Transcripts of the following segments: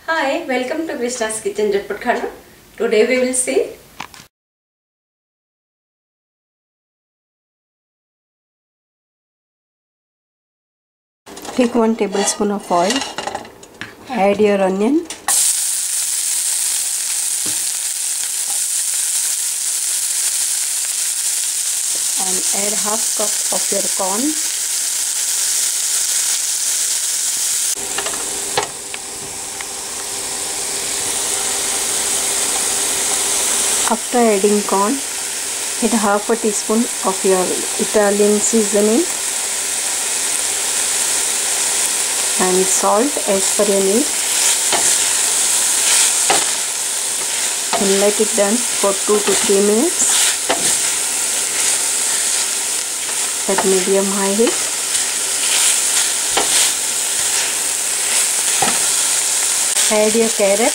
Hi, welcome to Krishna's Kitchen Jatpat Khana. Today we will see take 1 tablespoon of oil, add your onion, and add half cup of your corn. After adding corn, add half a teaspoon of your Italian seasoning and salt as per your need, and let it done for 2 to 3 minutes at medium high heat. Add your carrot,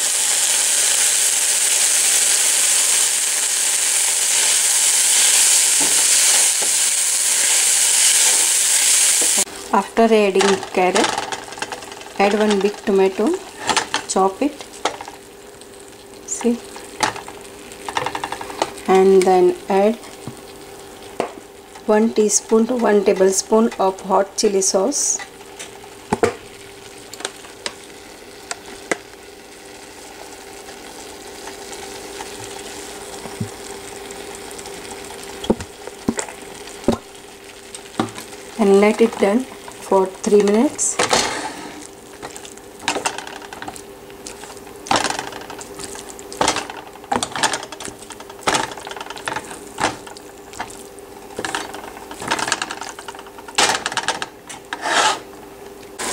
after adding carrot, add 1 big tomato, chop it, see, and then add 1 teaspoon to 1 tablespoon of hot chili sauce. And let it done for 3 minutes.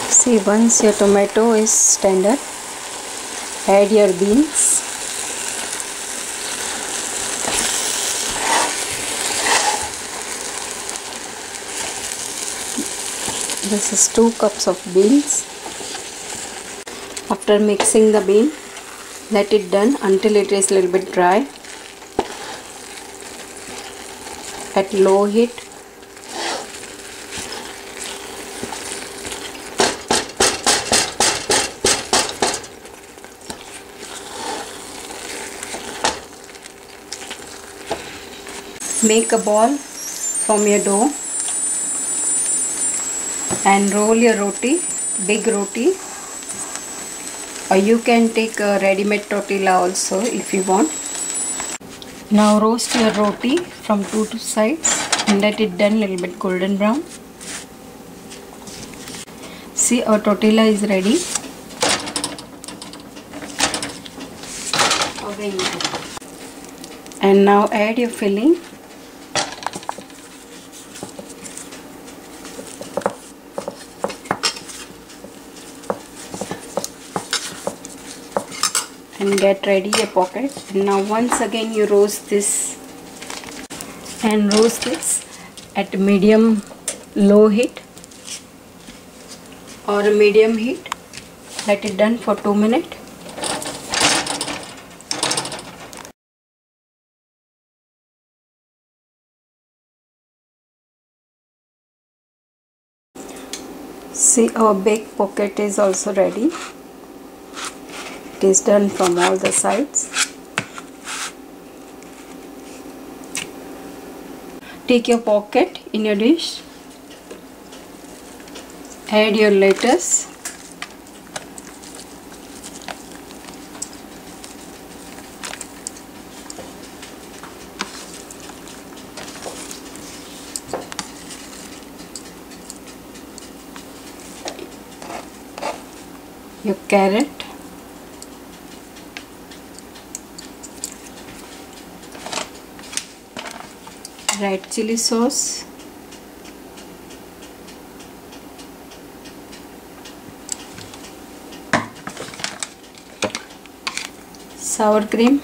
See, once your tomato is tender, add your beans. This is 2 cups of beans. After mixing the bean, let it done until it is a little bit dry at low heat. Make a ball from your dough and roll your roti, big roti, or you can take a ready-made tortilla also if you want. Now roast your roti from 2 sides and let it done little bit golden brown. See, our tortilla is ready. And now add your filling. And get ready a pocket. And now once again you roast this and roast this at medium low heat or medium heat. Let it done for 2 minutes. See, our baked pocket is also ready. It is done from all the sides. Take your pocket in your dish. Add your lettuce. Your carrot. Red chili sauce, sour cream,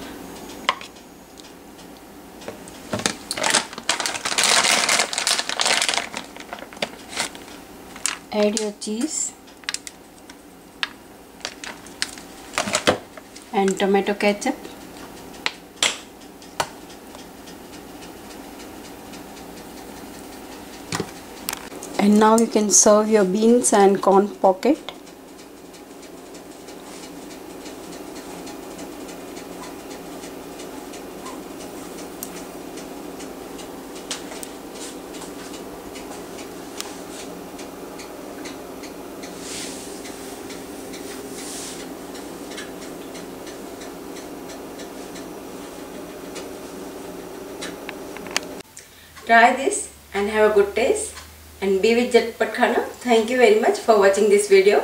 add your cheese and tomato ketchup. And now you can serve your beans and corn pocket. Try this and have a good taste and be with Jhatpat Khana. Thank you very much for watching this video.